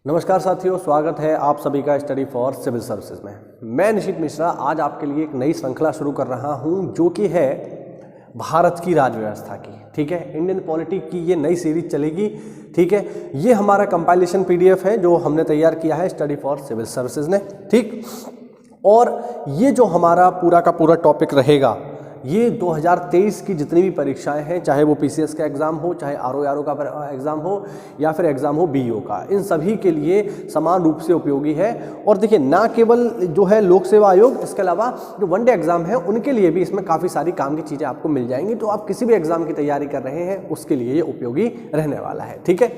नमस्कार साथियों, स्वागत है आप सभी का स्टडी फॉर सिविल सर्विसेज में। मैं निशित मिश्रा आज आपके लिए एक नई श्रृंखला शुरू कर रहा हूं जो कि है भारत की राज्य व्यवस्था की। ठीक है, इंडियन पॉलिटिक की ये नई सीरीज चलेगी। ठीक है, ये हमारा कंपाइलेशन पीडीएफ है जो हमने तैयार किया है स्टडी फॉर सिविल सर्विसेज ने। ठीक, और ये जो हमारा पूरा का पूरा टॉपिक रहेगा ये 2023 की जितनी भी परीक्षाएं हैं, चाहे वो पीसीएस का एग्ज़ाम हो, चाहे आरओ का एग्ज़ाम हो या फिर एग्ज़ाम हो बीईओ का, इन सभी के लिए समान रूप से उपयोगी है। और देखिए, ना केवल जो है लोक सेवा आयोग, इसके अलावा जो वनडे एग्ज़ाम है उनके लिए भी इसमें काफ़ी सारी काम की चीज़ें आपको मिल जाएंगी। तो आप किसी भी एग्ज़ाम की तैयारी कर रहे हैं उसके लिए ये उपयोगी रहने वाला है। ठीक है,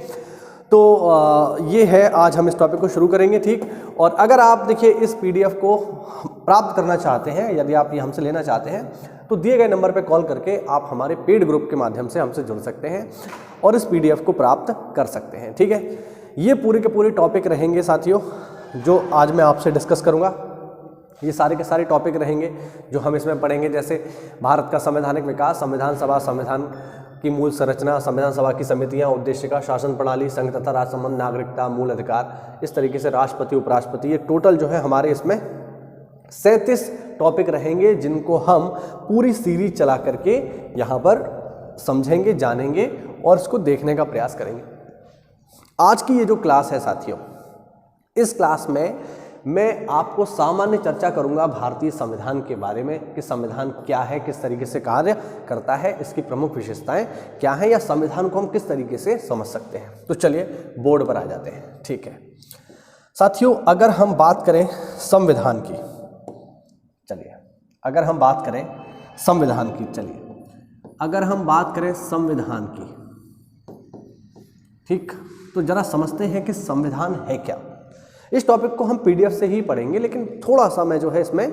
तो ये है, आज हम इस टॉपिक को शुरू करेंगे। ठीक, और अगर आप देखिए इस पीडीएफ को प्राप्त करना चाहते हैं, यदि आप ये हमसे लेना चाहते हैं तो दिए गए नंबर पर कॉल करके आप हमारे पेड ग्रुप के माध्यम से हमसे जुड़ सकते हैं और इस पीडीएफ को प्राप्त कर सकते हैं। ठीक है, ये पूरे के पूरे टॉपिक रहेंगे साथियों जो आज मैं आपसे डिस्कस करूँगा। ये सारे के सारे टॉपिक रहेंगे जो हम इसमें पढ़ेंगे, जैसे भारत का संवैधानिक विकास, संविधान सभा, संविधान की मूल संरचना, संविधान सभा की समितियां, उद्देशिका, शासन प्रणाली, संघ तथा राज्य संबंध, नागरिकता, मूल अधिकार, इस तरीके से राष्ट्रपति, उपराष्ट्रपति, ये टोटल जो है हमारे इसमें 37 टॉपिक रहेंगे जिनको हम पूरी सीरीज चला करके यहाँ पर समझेंगे, जानेंगे और इसको देखने का प्रयास करेंगे। आज की ये जो क्लास है साथियों, इस क्लास में मैं आपको सामान्य चर्चा करूंगा भारतीय संविधान के बारे में कि संविधान क्या है, किस तरीके से कार्य करता है, इसकी प्रमुख विशेषताएं क्या हैं, या संविधान को हम किस तरीके से समझ सकते हैं। तो चलिए बोर्ड पर आ जाते हैं। ठीक है साथियों, अगर हम बात करें संविधान की, चलिए अगर हम बात करें संविधान की, संविधान की, ठीक, तो जरा समझते हैं कि संविधान है क्या। इस टॉपिक को हम पीडीएफ से ही पढ़ेंगे, लेकिन थोड़ा सा मैं जो है इसमें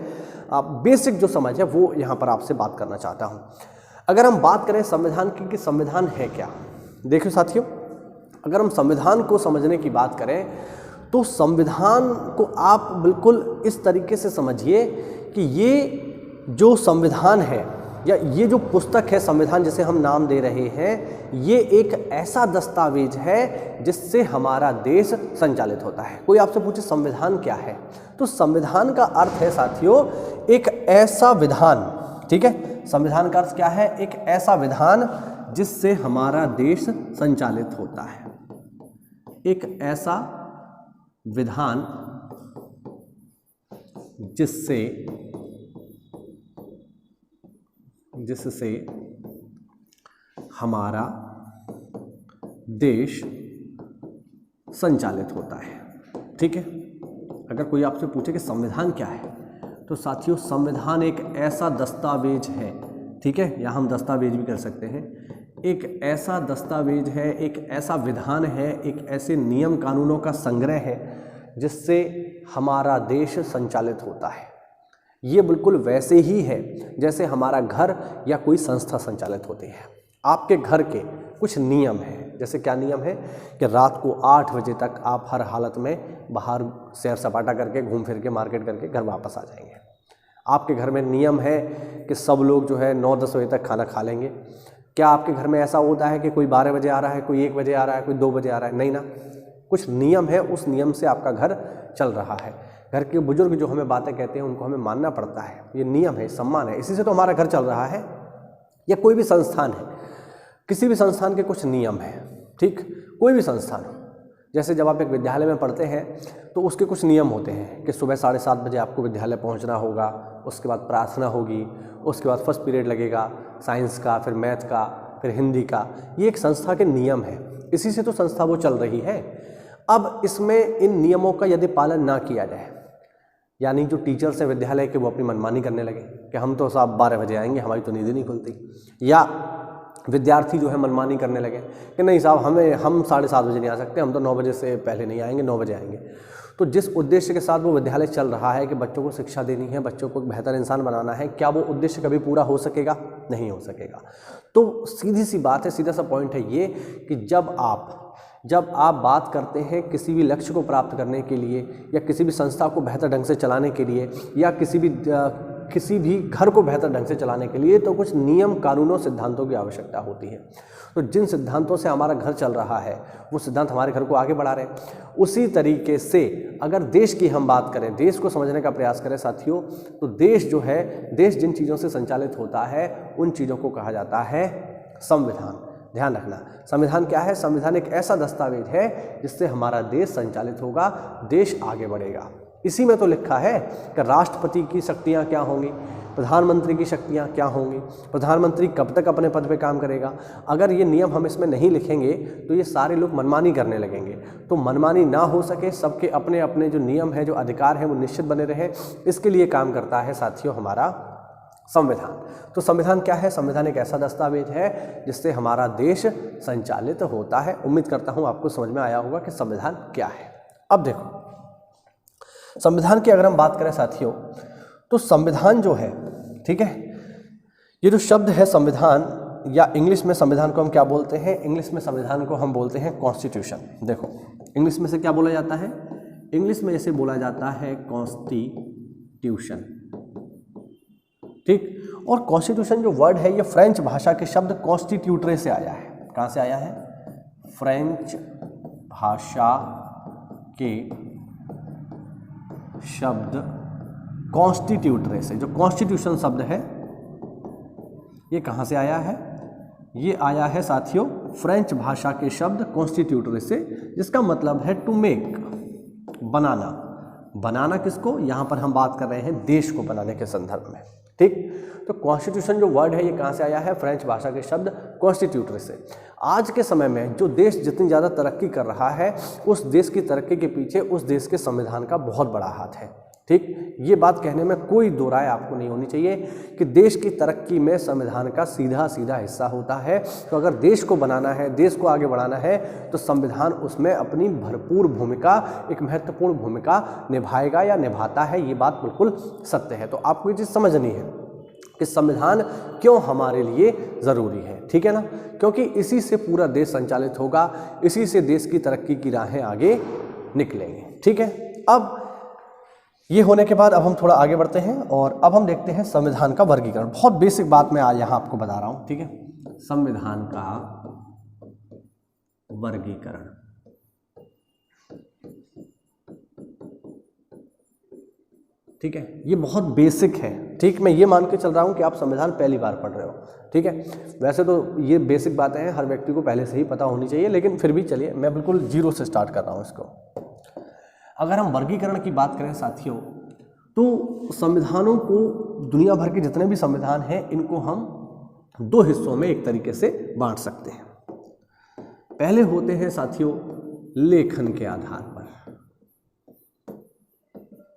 बेसिक जो समझ है वो यहाँ पर आपसे बात करना चाहता हूँ। अगर हम बात करें संविधान की कि संविधान है क्या, देखिए साथियों, अगर हम संविधान को समझने की बात करें तो संविधान को आप बिल्कुल इस तरीके से समझिए कि ये जो संविधान है या ये जो पुस्तक है संविधान जिसे हम नाम दे रहे हैं, ये एक ऐसा दस्तावेज है जिससे हमारा देश संचालित होता है। कोई आपसे पूछे संविधान क्या है, तो संविधान का अर्थ है साथियों एक ऐसा विधान। ठीक है, संविधान का अर्थ क्या है? एक ऐसा विधान जिससे हमारा देश संचालित होता है। एक ऐसा विधान जिससे हमारा देश संचालित होता है। ठीक है, अगर कोई आपसे पूछे कि संविधान क्या है, तो साथियों संविधान एक ऐसा दस्तावेज है, ठीक है, या हम दस्तावेज भी कर सकते हैं, एक ऐसा दस्तावेज है, एक ऐसा विधान है, एक ऐसे नियम कानूनों का संग्रह है जिससे हमारा देश संचालित होता है। ये बिल्कुल वैसे ही है जैसे हमारा घर या कोई संस्था संचालित होती है। आपके घर के कुछ नियम हैं, जैसे क्या नियम है कि रात को 8 बजे तक आप हर हालत में बाहर सैर सपाटा करके, घूम फिर के, मार्केट करके घर वापस आ जाएंगे। आपके घर में नियम है कि सब लोग जो है 9-10 बजे तक खाना खा लेंगे। क्या आपके घर में ऐसा होता है कि कोई 12 बजे आ रहा है, कोई 1 बजे आ रहा है, कोई 2 बजे आ रहा है? नहीं ना, कुछ नियम है, उस नियम से आपका घर चल रहा है। घर के बुजुर्ग जो हमें बातें कहते हैं उनको हमें मानना पड़ता है, ये नियम है, सम्मान है, इसी से तो हमारा घर चल रहा है। या कोई भी संस्थान है, किसी भी संस्थान के कुछ नियम हैं। ठीक, कोई भी संस्थान, जैसे जब आप एक विद्यालय में पढ़ते हैं तो उसके कुछ नियम होते हैं कि सुबह 7:30 बजे आपको विद्यालय पहुंचना होगा, उसके बाद प्रार्थना होगी, उसके बाद फर्स्ट पीरियड लगेगा साइंस का, फिर मैथ का, फिर हिंदी का। ये एक संस्था के नियम है, इसी से तो संस्था वो चल रही है। अब इसमें इन नियमों का यदि पालन ना किया जाए, यानी जो टीचर्स हैं विद्यालय के वो अपनी मनमानी करने लगे कि हम तो साहब 12 बजे आएंगे, हमारी तो नींद नहीं खुलती, या विद्यार्थी जो है मनमानी करने लगे कि नहीं साहब हम 7:30 बजे नहीं आ सकते, हम तो 9 बजे से पहले नहीं आएंगे, 9 बजे आएंगे। तो जिस उद्देश्य के साथ वो विद्यालय चल रहा है कि बच्चों को शिक्षा देनी है, बच्चों को एक बेहतर इंसान बनाना है, क्या वो उद्देश्य कभी पूरा हो सकेगा? नहीं हो सकेगा। तो सीधी सी बात है, सीधा सा पॉइंट है ये कि जब आप बात करते हैं किसी भी लक्ष्य को प्राप्त करने के लिए, या किसी भी संस्था को बेहतर ढंग से चलाने के लिए, या किसी भी किसी भी घर को बेहतर ढंग से चलाने के लिए तो कुछ नियम, कानूनों, सिद्धांतों की आवश्यकता होती है। तो जिन सिद्धांतों से हमारा घर चल रहा है वो सिद्धांत हमारे घर को आगे बढ़ा रहे हैं। उसी तरीके से अगर देश की हम बात करें, देश को समझने का प्रयास करें साथियों, तो देश जो है, देश जिन चीज़ों से संचालित होता है उन चीज़ों को कहा जाता है संविधान। ध्यान रखना, संविधान क्या है? संविधान एक ऐसा दस्तावेज है जिससे हमारा देश संचालित होगा, देश आगे बढ़ेगा। इसी में तो लिखा है कि राष्ट्रपति की शक्तियाँ क्या होंगी, प्रधानमंत्री की शक्तियाँ क्या होंगी, प्रधानमंत्री कब तक अपने पद पे काम करेगा। अगर ये नियम हम इसमें नहीं लिखेंगे तो ये सारे लोग मनमानी करने लगेंगे। तो मनमानी ना हो सके, सबके अपने अपने जो नियम है, जो अधिकार है वो निश्चित बने रहे, इसके लिए काम करता है साथियों हमारा संविधान। तो संविधान क्या है? संविधान एक ऐसा दस्तावेज है जिससे हमारा देश संचालित होता है। उम्मीद करता हूँ आपको समझ में आया होगा कि संविधान क्या है। अब देखो, संविधान की अगर हम बात करें साथियों, तो संविधान जो है, ठीक है, ये जो शब्द है संविधान, या इंग्लिश में संविधान को हम क्या बोलते हैं? इंग्लिश में संविधान को हम बोलते हैं कॉन्स्टिट्यूशन। देखो, इंग्लिश में से क्या बोला जाता है? इंग्लिश में जैसे बोला जाता है कॉन्स्टिट्यूशन, ठीक। और कॉन्स्टिट्यूशन जो वर्ड है ये फ्रेंच भाषा के शब्द कॉन्स्टिट्यूटरे से आया है। कहाँ से आया है? फ्रेंच भाषा के शब्द कॉन्स्टिट्यूटरे से। जो कॉन्स्टिट्यूशन शब्द है ये कहाँ से आया है? ये आया है साथियों फ्रेंच भाषा के शब्द कॉन्स्टिट्यूटरे से, जिसका मतलब है टू मेक, बनाना। बनाना किसको? यहाँ पर हम बात कर रहे हैं देश को बनाने के संदर्भ में, ठीक। तो कॉन्स्टिट्यूशन जो वर्ड है ये कहाँ से आया है? फ्रेंच भाषा के शब्द कॉन्स्टिट्यूटरे से। आज के समय में जो देश जितनी ज़्यादा तरक्की कर रहा है, उस देश की तरक्की के पीछे उस देश के संविधान का बहुत बड़ा हाथ है, ठीक। ये बात कहने में कोई दो राय आपको नहीं होनी चाहिए कि देश की तरक्की में संविधान का सीधा सीधा हिस्सा होता है। तो अगर देश को बनाना है, देश को आगे बढ़ाना है, तो संविधान उसमें अपनी भरपूर भूमिका, एक महत्वपूर्ण भूमिका निभाएगा या निभाता है। ये बात बिल्कुल सत्य है। तो आपको ये चीज़ समझनी है कि संविधान क्यों हमारे लिए ज़रूरी है, ठीक है ना? क्योंकि इसी से पूरा देश संचालित होगा, इसी से देश की तरक्की की राहें आगे निकलेंगे, ठीक है। अब ये होने के बाद अब हम थोड़ा आगे बढ़ते हैं और अब हम देखते हैं संविधान का वर्गीकरण। बहुत बेसिक बात मैं आज यहाँ आपको बता रहा हूँ, ठीक है। संविधान का वर्गीकरण, ठीक है, ये बहुत बेसिक है, ठीक। मैं ये मान के चल रहा हूँ कि आप संविधान पहली बार पढ़ रहे हो, ठीक है। वैसे तो ये बेसिक बातें हैं, हर व्यक्ति को पहले से ही पता होनी चाहिए, लेकिन फिर भी चलिए मैं बिल्कुल जीरो से स्टार्ट कर रहा हूँ इसको। अगर हम वर्गीकरण की बात करें साथियों, तो संविधानों को, दुनिया भर के जितने भी संविधान हैं, इनको हम दो हिस्सों में एक तरीके से बांट सकते हैं। पहले होते हैं साथियों लेखन के आधार पर,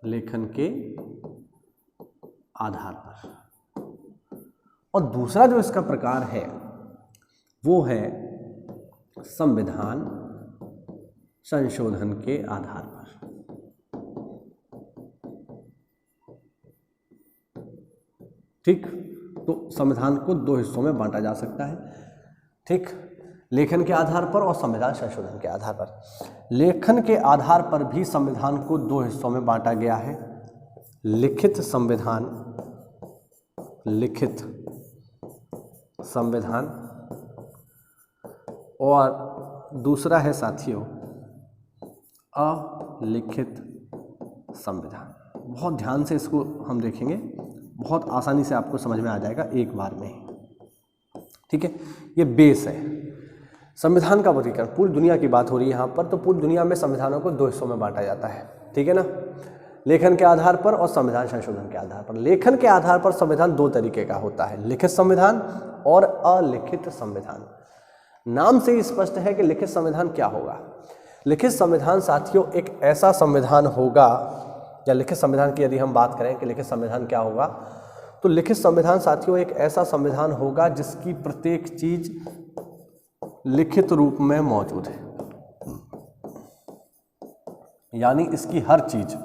लेखन के आधार पर, और दूसरा जो इसका प्रकार है वो है संविधान संशोधन के आधार पर। ठीक, तो संविधान को दो हिस्सों में बांटा जा सकता है, ठीक, लेखन के आधार पर और संविधान संशोधन के आधार पर। लेखन के आधार पर भी संविधान को दो हिस्सों में बांटा गया है, लिखित संविधान, लिखित संविधान, और दूसरा है साथियों अलिखित संविधान। बहुत ध्यान से इसको हम देखेंगे, बहुत आसानी से आपको समझ में आ जाएगा एक बार में, ठीक है। ये बेस है संविधान का वर्गीकरण। पूरी दुनिया की बात हो रही है यहाँ पर, तो पूरी दुनिया में संविधानों को दो हिस्सों में बांटा जाता है, ठीक है ना, लेखन के आधार पर और संविधान संशोधन के आधार पर। लेखन के आधार पर संविधान दो तरीके का होता है, लिखित संविधान और अलिखित संविधान। नाम से ही स्पष्ट है कि लिखित संविधान क्या होगा। लिखित संविधान साथियों एक ऐसा संविधान होगा, या लिखित संविधान की यदि हम बात करें कि लिखित संविधान क्या होगा, तो लिखित संविधान साथियों एक ऐसा संविधान होगा जिसकी प्रत्येक चीज लिखित रूप में मौजूद है, यानी इसकी हर चीज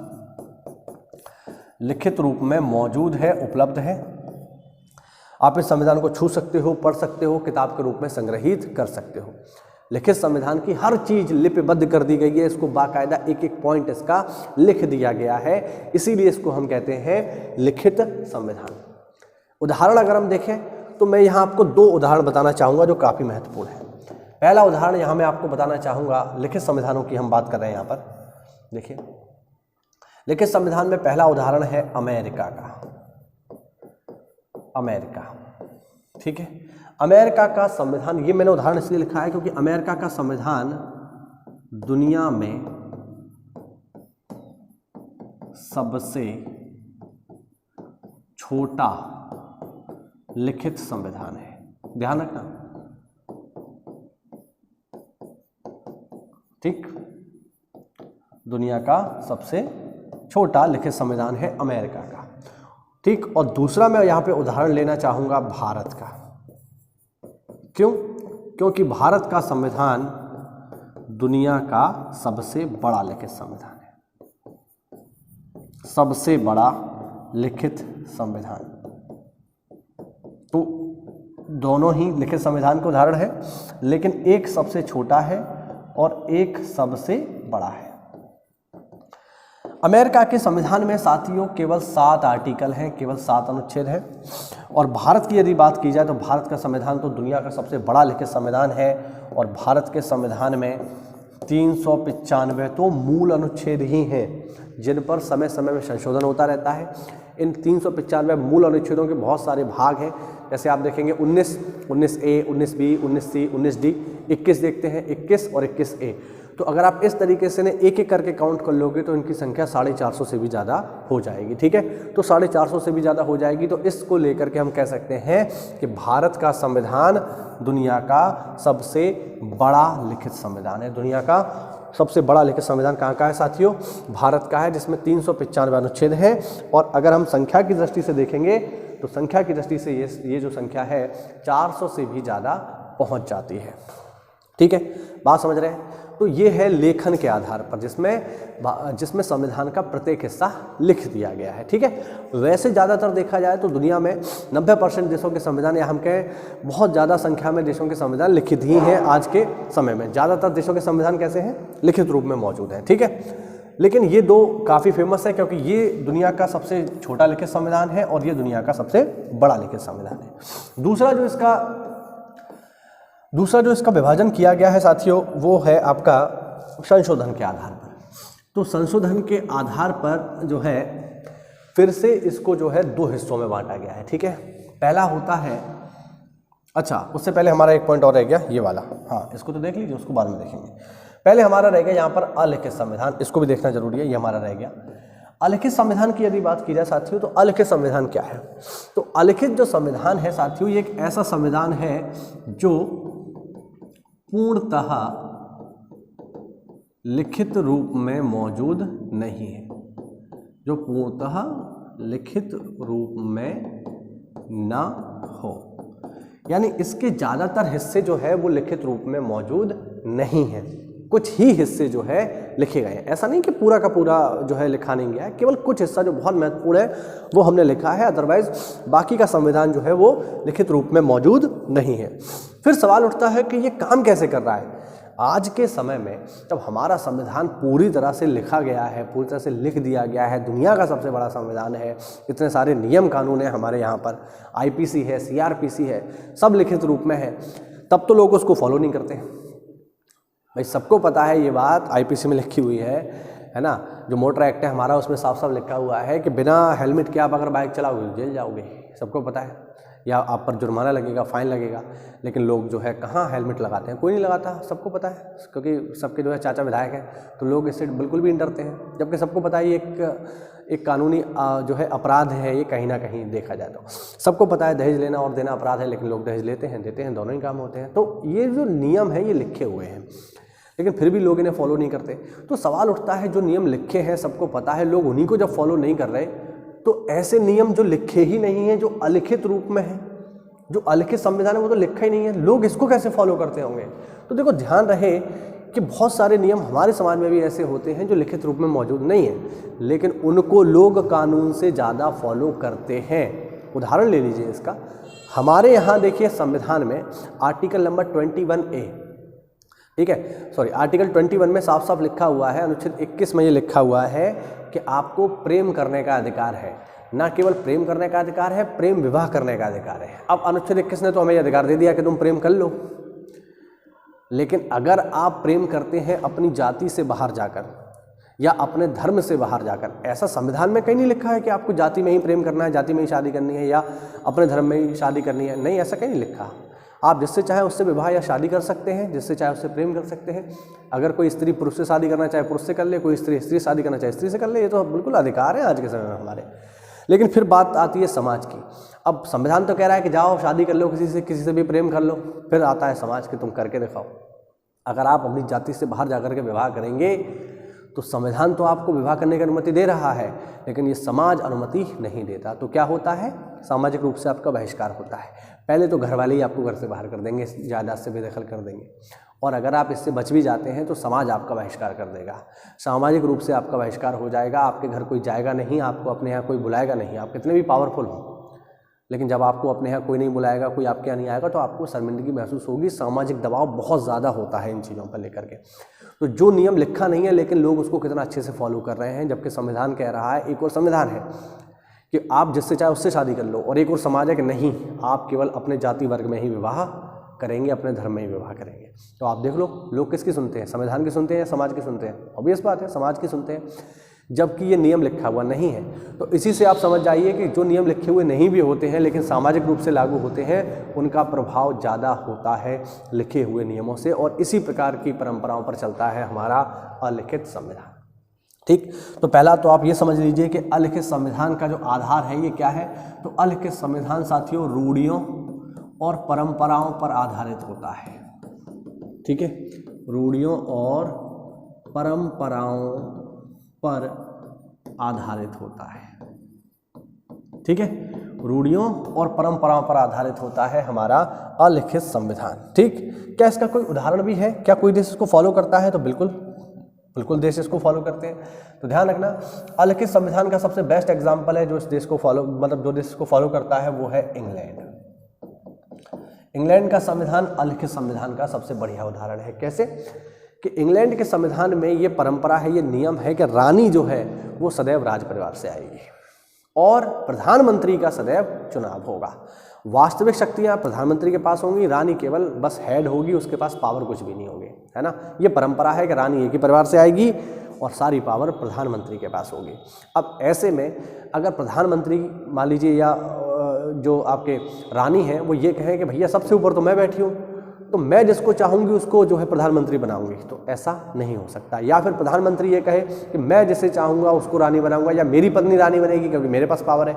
लिखित रूप में मौजूद है, उपलब्ध है। आप इस संविधान को छू सकते हो, पढ़ सकते हो, किताब के रूप में संग्रहित कर सकते हो। लिखित संविधान की हर चीज लिपिबद्ध कर दी गई है, इसको बाकायदा एक एक पॉइंट इसका लिख दिया गया है, इसीलिए इसको हम कहते हैं लिखित संविधान। उदाहरण अगर हम देखें तो मैं यहाँ आपको 2 उदाहरण बताना चाहूँगा जो काफ़ी महत्वपूर्ण है। पहला उदाहरण यहाँ मैं आपको बताना चाहूँगा, लिखित संविधानों की हम बात कर रहे हैं यहाँ पर। देखिए, लिखित संविधान में पहला उदाहरण है अमेरिका का। अमेरिका, ठीक है, अमेरिका का संविधान, ये मैंने उदाहरण इसलिए लिखा है क्योंकि अमेरिका का संविधान दुनिया में सबसे छोटा लिखित संविधान है। ध्यान रखना, ठीक, दुनिया का सबसे छोटा लिखित संविधान है अमेरिका का, ठीक। और दूसरा मैं यहां पे उदाहरण लेना चाहूंगा भारत का। क्यों? क्योंकि भारत का संविधान दुनिया का सबसे बड़ा लिखित संविधान है, सबसे बड़ा लिखित संविधान। तो दोनों ही लिखित संविधान के उदाहरण है, लेकिन एक सबसे छोटा है और एक सबसे बड़ा है। अमेरिका के संविधान में साथियों केवल 7 आर्टिकल हैं, केवल 7 अनुच्छेद हैं। और भारत की यदि बात की जाए तो भारत का संविधान तो दुनिया का सबसे बड़ा लिखित संविधान है और भारत के संविधान में 395 तो मूल अनुच्छेद ही हैं जिन पर समय समय में संशोधन होता रहता है। इन 395 मूल अनुच्छेदों के बहुत सारे भाग हैं, जैसे आप देखेंगे 19, 19A, 19B, 19C, 19D, 21 देखते हैं, 21 और 21A। तो अगर आप इस तरीके से एक एक करके काउंट कर लोगे तो इनकी संख्या 450 से भी ज़्यादा हो जाएगी, ठीक है। तो 450 से भी ज़्यादा हो जाएगी, तो इसको लेकर के हम कह सकते हैं कि भारत का संविधान दुनिया का सबसे बड़ा लिखित संविधान है। दुनिया का सबसे बड़ा लिखित संविधान कहाँ का है साथियों? भारत का है, जिसमें 395 अनुच्छेद हैं। और अगर हम संख्या की दृष्टि से देखेंगे तो संख्या की दृष्टि से ये जो संख्या है 400 से भी ज़्यादा पहुँच जाती है, ठीक है। बात समझ रहे हैं? तो ये है लेखन के आधार पर, जिसमें संविधान का प्रत्येक हिस्सा लिख दिया गया है, ठीक है। वैसे ज़्यादातर देखा जाए तो दुनिया में 90% देशों के संविधान, या हम कहें बहुत ज़्यादा संख्या में देशों के संविधान लिखित ही हैं। आज के समय में ज़्यादातर देशों के संविधान कैसे हैं? लिखित रूप में मौजूद हैं, ठीक है। लेकिन ये 2 काफ़ी फेमस है क्योंकि ये दुनिया का सबसे छोटा लिखित संविधान है और ये दुनिया का सबसे बड़ा लिखित संविधान है। दूसरा जो इसका विभाजन किया गया है साथियों, वो है आपका संशोधन के आधार पर। तो संशोधन के आधार पर जो है फिर से इसको जो है 2 हिस्सों में बांटा गया है, ठीक है। पहला होता है, अच्छा उससे पहले हमारा एक पॉइंट और रह गया, ये वाला, हाँ इसको तो देख लीजिए, उसको बाद में देखेंगे। पहले हमारा रह गया यहाँ पर अलिखित संविधान, इसको भी देखना जरूरी है, ये हमारा रह गया। अलिखित संविधान की यदि बात की जाए साथियों तो अलिखित संविधान क्या है? तो अलिखित जो संविधान है साथियों, ये एक ऐसा संविधान है जो पूर्णतः लिखित रूप में मौजूद नहीं है, जो पूर्णतः लिखित रूप में ना हो, यानी इसके ज़्यादातर हिस्से जो है वो लिखित रूप में मौजूद नहीं है, कुछ ही हिस्से जो है लिखे गए हैं। ऐसा नहीं कि पूरा का पूरा जो है लिखा नहीं गया है, केवल कुछ हिस्सा जो बहुत महत्वपूर्ण है वो हमने लिखा है, अदरवाइज बाकी का संविधान जो है वो लिखित रूप में मौजूद नहीं है। फिर सवाल उठता है कि ये काम कैसे कर रहा है? आज के समय में जब हमारा संविधान पूरी तरह से लिखा गया है, पूरी तरह से लिख दिया गया है, दुनिया का सबसे बड़ा संविधान है, इतने सारे नियम कानून हैं हमारे यहाँ पर, IPC है, CRPC है, सब लिखित रूप में है, तब तो लोग उसको फॉलो नहीं करते। भाई सबको पता है ये बात, IPC में लिखी हुई है ना, जो मोटर एक्ट है हमारा उसमें साफ साफ लिखा हुआ है कि बिना हेलमेट के आप अगर बाइक चलाओगे जेल जाओगे, सबको पता है, या आप पर जुर्माना लगेगा, फाइन लगेगा। लेकिन लोग जो है कहाँ हेलमेट लगाते हैं? कोई नहीं लगाता, सबको पता है, क्योंकि सबके जो है चाचा विधायक हैं, तो लोग इससे बिल्कुल भी नहीं डरते हैं, जबकि सबको पता है ये एक कानूनी जो है अपराध है, ये कहीं ना कहीं देखा जाए तो सबको पता है दहेज लेना और देना अपराध है, लेकिन लोग दहेज लेते हैं, देते हैं, दोनों ही काम होते हैं। तो ये जो नियम है ये लिखे हुए हैं, लेकिन फिर भी लोग इन्हें फॉलो नहीं करते। तो सवाल उठता है, जो नियम लिखे हैं सबको पता है, लोग उन्हीं को जब फॉलो नहीं कर रहे, तो ऐसे नियम जो लिखे ही नहीं है, जो अलिखित रूप में है, जो अलिखित संविधान है वो तो लिखा ही नहीं है, लोग इसको कैसे फॉलो करते होंगे? तो देखो ध्यान रहे कि बहुत सारे नियम हमारे समाज में भी ऐसे होते हैं जो लिखित रूप में मौजूद नहीं है, लेकिन उनको लोग कानून से ज़्यादा फॉलो करते हैं। उदाहरण ले लीजिए इसका, हमारे यहाँ देखिए संविधान में आर्टिकल नंबर 21A, ठीक है, सॉरी, आर्टिकल 21 में साफ साफ लिखा हुआ है, अनुच्छेद 21 में ये लिखा हुआ है कि आपको प्रेम करने का अधिकार है। ना केवल प्रेम करने का अधिकार है, प्रेम विवाह करने का अधिकार है। अब अनुच्छेद 21 ने तो हमें अधिकार दे दिया कि तुम प्रेम कर लो, लेकिन अगर आप प्रेम करते हैं अपनी जाति से बाहर जाकर या अपने धर्म से बाहर जाकर, ऐसा संविधान में कहीं नहीं लिखा है कि आपको जाति में ही प्रेम करना है, जाति में ही शादी करनी है या अपने धर्म में ही शादी करनी है, नहीं, ऐसा कहीं नहीं लिखा। आप जिससे चाहे उससे विवाह या शादी कर सकते हैं, जिससे चाहे उससे प्रेम कर सकते हैं। अगर कोई स्त्री पुरुष से शादी करना चाहे पुरुष से कर ले, कोई स्त्री स्त्री शादी करना चाहे स्त्री से कर ले, ये तो बिल्कुल अधिकार है आज के समय में हमारे। लेकिन फिर बात आती है समाज की। अब संविधान तो कह रहा है कि जाओ शादी कर लो किसी से भी प्रेम कर लो, फिर आता है समाज कि तुम करके दिखाओ। अगर आप अपनी जाति से बाहर जाकर के विवाह करेंगे तो संविधान तो आपको विवाह करने की अनुमति दे रहा है, लेकिन ये समाज अनुमति नहीं देता। तो क्या होता है, सामाजिक रूप से आपका बहिष्कार होता है। पहले तो घर वाले ही आपको घर से बाहर कर देंगे, जायदाद से बेदखल कर देंगे, और अगर आप इससे बच भी जाते हैं तो समाज आपका बहिष्कार कर देगा, सामाजिक रूप से आपका बहिष्कार हो जाएगा। आपके घर कोई जाएगा नहीं, आपको अपने यहाँ कोई बुलाएगा नहीं, आप कितने भी पावरफुल हो, लेकिन जब आपको अपने यहाँ कोई नहीं बुलाएगा, कोई आपके यहाँ नहीं आएगा, तो आपको शर्मिंदगी महसूस होगी। सामाजिक दबाव बहुत ज़्यादा होता है इन चीज़ों पर लेकर के। तो जो नियम लिखा नहीं है लेकिन लोग उसको कितना अच्छे से फॉलो कर रहे हैं, जबकि संविधान कह रहा है, एक और संविधान है कि आप जिससे चाहे उससे शादी कर लो, और एक और समाज है कि नहीं, आप केवल अपने जाति वर्ग में ही विवाह करेंगे, अपने धर्म में ही विवाह करेंगे। तो आप देख लो, लोग किसकी सुनते हैं, संविधान की सुनते हैं या समाज की सुनते हैं? ऑब्वियस बात है, समाज की सुनते हैं, जबकि ये नियम लिखा हुआ नहीं है। तो इसी से आप समझ जाइए कि जो नियम लिखे हुए नहीं भी होते हैं लेकिन सामाजिक रूप से लागू होते हैं, उनका प्रभाव ज़्यादा होता है लिखे हुए नियमों से, और इसी प्रकार की परंपराओं पर चलता है हमारा अलिखित संविधान। ठीक, तो पहला तो आप ये समझ लीजिए कि अलिखित संविधान का जो आधार है ये क्या है। तो अलिखित संविधान साथियों रूढ़ियों और परंपराओं पर आधारित होता है। ठीक है, रूढ़ियों और परंपराओं पर आधारित होता है। ठीक है, रूढ़ियों और परंपराओं पर आधारित होता है हमारा अलिखित संविधान। ठीक, क्या इसका कोई उदाहरण भी है? क्या कोई देश इसको फॉलो करता है? तो बिल्कुल देश इसको फॉलो करते हैं। तो ध्यान रखना, अलिखित संविधान का सबसे बेस्ट एग्जाम्पल है जो इस देश को फॉलो, मतलब जो देश को फॉलो करता है वो है इंग्लैंड। इंग्लैंड का संविधान अलिखित संविधान का सबसे बढ़िया उदाहरण है। कैसे कि इंग्लैंड के संविधान में ये परंपरा है, ये नियम है कि रानी जो है वो सदैव राज परिवार से आएगी और प्रधानमंत्री का सदैव चुनाव होगा। वास्तविक शक्तियां प्रधानमंत्री के पास होंगी, रानी केवल बस हेड होगी, उसके पास पावर कुछ भी नहीं होगी, है ना। ये परंपरा है कि रानी एक ही परिवार से आएगी और सारी पावर प्रधानमंत्री के पास होगी। अब ऐसे में अगर प्रधानमंत्री मान लीजिए या जो आपके रानी हैं वो ये कहें कि भैया सबसे ऊपर तो मैं बैठी हूँ, तो मैं जिसको चाहूँगी उसको जो है प्रधानमंत्री बनाऊंगी, तो ऐसा नहीं हो सकता। या फिर प्रधानमंत्री ये कहे कि मैं जिसे चाहूँगा उसको रानी बनाऊंगा, या मेरी पत्नी रानी बनेगी क्योंकि मेरे पास पावर है,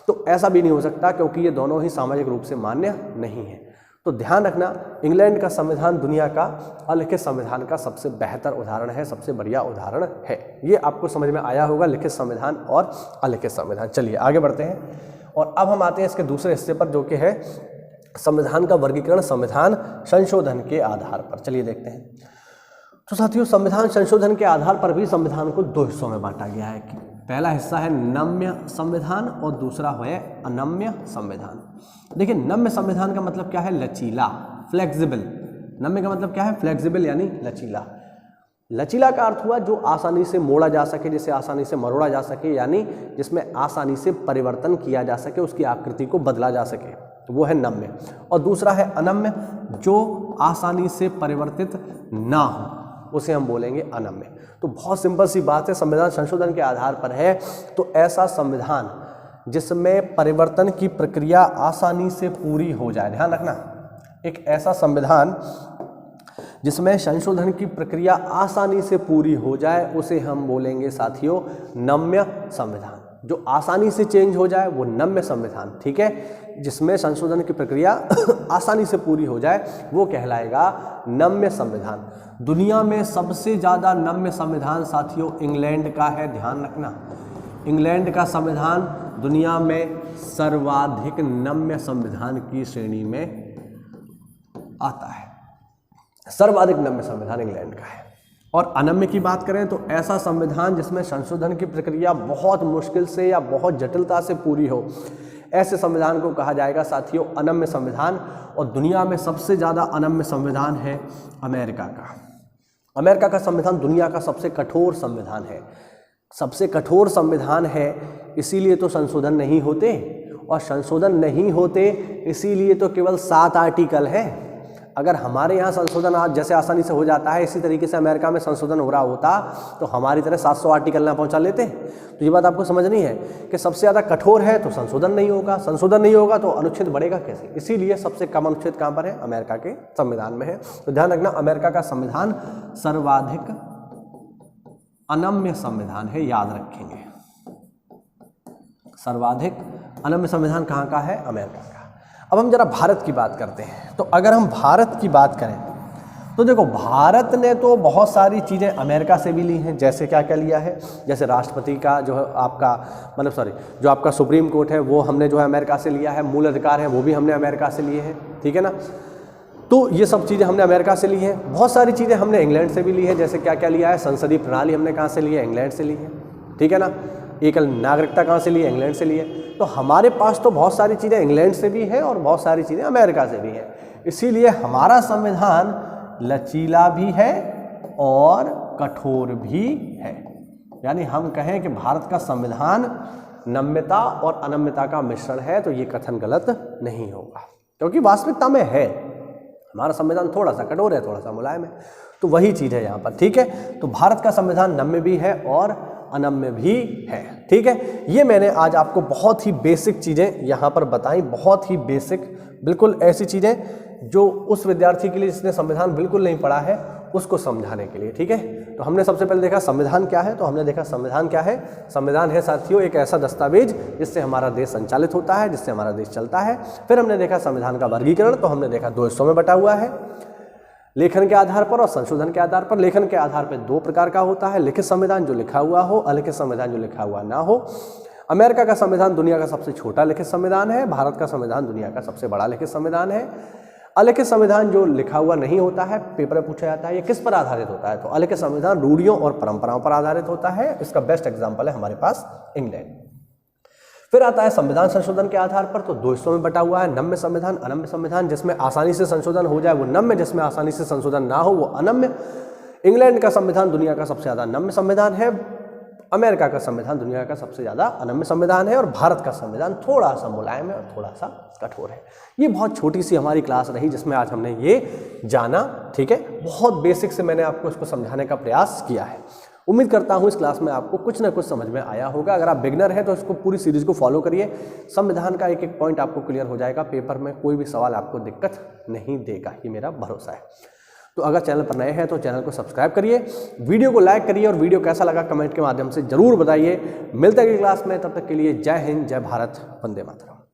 तो ऐसा भी नहीं हो सकता, क्योंकि ये दोनों ही सामाजिक रूप से मान्य नहीं है। तो ध्यान रखना, इंग्लैंड का संविधान दुनिया का अलिखित संविधान का सबसे बेहतर उदाहरण है, सबसे बढ़िया उदाहरण है। ये आपको समझ में आया होगा, लिखित संविधान और अलिखित संविधान। चलिए आगे बढ़ते हैं और अब हम आते हैं इसके दूसरे हिस्से पर, जो कि है संविधान का वर्गीकरण संविधान संशोधन के आधार पर। चलिए देखते हैं। तो साथियों, संविधान संशोधन के आधार पर भी संविधान को दो हिस्सों में बांटा गया है। पहला हिस्सा है नम्य संविधान और दूसरा है अनम्य संविधान। देखिए, नम्य संविधान का मतलब क्या है? लचीला, फ्लेक्सिबल। नम्य का मतलब क्या है? फ्लेक्सिबल यानी लचीला। लचीला का अर्थ हुआ जो आसानी से मोड़ा जा सके, जिसे आसानी से मरोड़ा जा सके, यानी जिसमें आसानी से परिवर्तन किया जा सके, उसकी आकृति को बदला जा सके, तो वो है नम्य। और दूसरा है अनम्य, जो आसानी से परिवर्तित ना हो, उसे हम बोलेंगे अनम्य। तो बहुत सिंपल सी बात है, संविधान संशोधन के आधार पर है तो ऐसा संविधान जिसमें परिवर्तन की प्रक्रिया आसानी से पूरी हो जाए। ध्यान रखना, एक ऐसा संविधान जिसमें संशोधन की प्रक्रिया आसानी से पूरी हो जाए उसे हम बोलेंगे साथियों नम्य संविधान। जो आसानी से चेंज हो जाए वो नम्य संविधान, ठीक है। जिसमें संशोधन की प्रक्रिया आसानी से पूरी हो जाए वो कहलाएगा नम्य संविधान। दुनिया में सबसे ज़्यादा नम्य संविधान साथियों इंग्लैंड का है। ध्यान रखना, इंग्लैंड का संविधान दुनिया में सर्वाधिक नम्य संविधान की श्रेणी में आता है। सर्वाधिक नम्य संविधान इंग्लैंड का है। और अनम्य की बात करें तो ऐसा संविधान जिसमें संशोधन की प्रक्रिया बहुत मुश्किल से या बहुत जटिलता से पूरी हो, ऐसे संविधान को कहा जाएगा साथियों अनम्य संविधान। और दुनिया में सबसे ज़्यादा अनम्य संविधान है अमेरिका का। अमेरिका का संविधान दुनिया का सबसे कठोर संविधान है, सबसे कठोर संविधान है, इसीलिए तो संशोधन नहीं होते, और संशोधन नहीं होते इसीलिए तो केवल 7 आर्टिकल है। अगर हमारे यहाँ संशोधन आज जैसे आसानी से हो जाता है, इसी तरीके से अमेरिका में संशोधन हो रहा होता तो हमारी तरह 700 आर्टिकल ना पहुँचा लेते। तो ये बात आपको समझनी है कि सबसे ज़्यादा कठोर है तो संशोधन नहीं होगा, संशोधन नहीं होगा तो अनुच्छेद बढ़ेगा कैसे, इसीलिए सबसे कम अनुच्छेद कहाँ पर है, अमेरिका के संविधान में है। तो ध्यान रखना अमेरिका का संविधान सर्वाधिक अनम्य संविधान है, याद रखेंगे। सर्वाधिक अनम्य संविधान कहाँ का है, अमेरिका का। अब हम जरा भारत की बात करते हैं। तो अगर हम भारत की बात करें तो देखो भारत ने तो बहुत सारी चीज़ें अमेरिका से भी ली हैं। जैसे क्या क्या लिया है, जैसे राष्ट्रपति का जो है आपका जो आपका सुप्रीम कोर्ट है वो हमने जो है अमेरिका से लिया है, मूल अधिकार है वो भी हमने अमेरिका से लिए हैं, ठीक है ना। तो ये सब चीज़ें हमने अमेरिका से ली हैं। बहुत सारी चीज़ें हमने इंग्लैंड से भी ली है। जैसे क्या क्या लिया है, संसदीय प्रणाली हमने कहाँ से ली है, इंग्लैंड से ली है, ठीक है ना। एकल नागरिकता कहाँ से ली है, इंग्लैंड से ली है। तो हमारे पास तो बहुत सारी चीज़ें इंग्लैंड से भी हैं और बहुत सारी चीज़ें अमेरिका से भी हैं। इसीलिए हमारा संविधान लचीला भी है और कठोर भी है। यानी हम कहें कि भारत का संविधान नम्यता और अनम्यता का मिश्रण है तो ये कथन गलत नहीं होगा, क्योंकि वास्तविकता में है हमारा संविधान थोड़ा सा कठोर है, थोड़ा सा मुलायम है। तो वही चीज़ है यहाँ पर, ठीक है। तो भारत का संविधान नम्य भी है और अनम्य भी है, ठीक है। ये मैंने आज आपको बहुत ही बेसिक चीज़ें यहाँ पर बताई, बहुत ही बेसिक, बिल्कुल ऐसी चीज़ें जो उस विद्यार्थी के लिए जिसने संविधान बिल्कुल नहीं पढ़ा है उसको समझाने के लिए, ठीक है। तो हमने सबसे पहले देखा संविधान क्या है, तो हमने देखा संविधान क्या है। संविधान है साथियों एक ऐसा दस्तावेज जिससे हमारा देश संचालित होता है, जिससे हमारा देश चलता है। फिर हमने देखा संविधान का वर्गीकरण, तो हमने देखा 2 हिस्सों में बटा हुआ है, लेखन के आधार पर और संशोधन के आधार पर। लेखन के आधार पर 2 प्रकार का होता है, लिखित संविधान जो लिखा हुआ हो, अलिखित संविधान जो लिखा हुआ ना हो। अमेरिका का संविधान दुनिया का सबसे छोटा लिखित संविधान है, भारत का संविधान दुनिया का सबसे बड़ा लिखित संविधान है। अलिखित संविधान जो लिखा हुआ नहीं होता है, पेपर में पूछा जाता है ये किस पर आधारित होता है, तो अलिखित संविधान रूढ़ियों और परंपराओं पर आधारित होता है। इसका बेस्ट एग्जाम्पल है हमारे पास इंग्लैंड। फिर आता है संविधान संशोधन के आधार पर, तो 2 हिस्सों में बटा हुआ है, नम्य संविधान, अनम्य संविधान। जिसमें आसानी से संशोधन हो जाए वो नम्य, जिसमें आसानी से संशोधन ना हो वो अनम्य। इंग्लैंड का संविधान दुनिया का सबसे ज़्यादा नम्य संविधान है, अमेरिका का संविधान दुनिया का सबसे ज़्यादा अनम्य संविधान है, और भारत का संविधान थोड़ा सा मुलायम है और थोड़ा सा कठोर है। ये बहुत छोटी सी हमारी क्लास रही जिसमें आज हमने ये जाना, ठीक है। बहुत बेसिक से मैंने आपको इसको समझाने का प्रयास किया है। उम्मीद करता हूँ इस क्लास में आपको कुछ ना कुछ समझ में आया होगा। अगर आप बिगनर हैं तो इसको पूरी सीरीज को फॉलो करिए, संविधान का एक एक पॉइंट आपको क्लियर हो जाएगा। पेपर में कोई भी सवाल आपको दिक्कत नहीं देगा, ये मेरा भरोसा है। तो अगर चैनल पर नए हैं तो चैनल को सब्सक्राइब करिए, वीडियो को लाइक करिए और वीडियो कैसा लगा कमेंट के माध्यम से जरूर बताइए। मिलते हैं अगली क्लास में, तब तक के लिए जय हिंद, जय भारत, वंदे मातरम।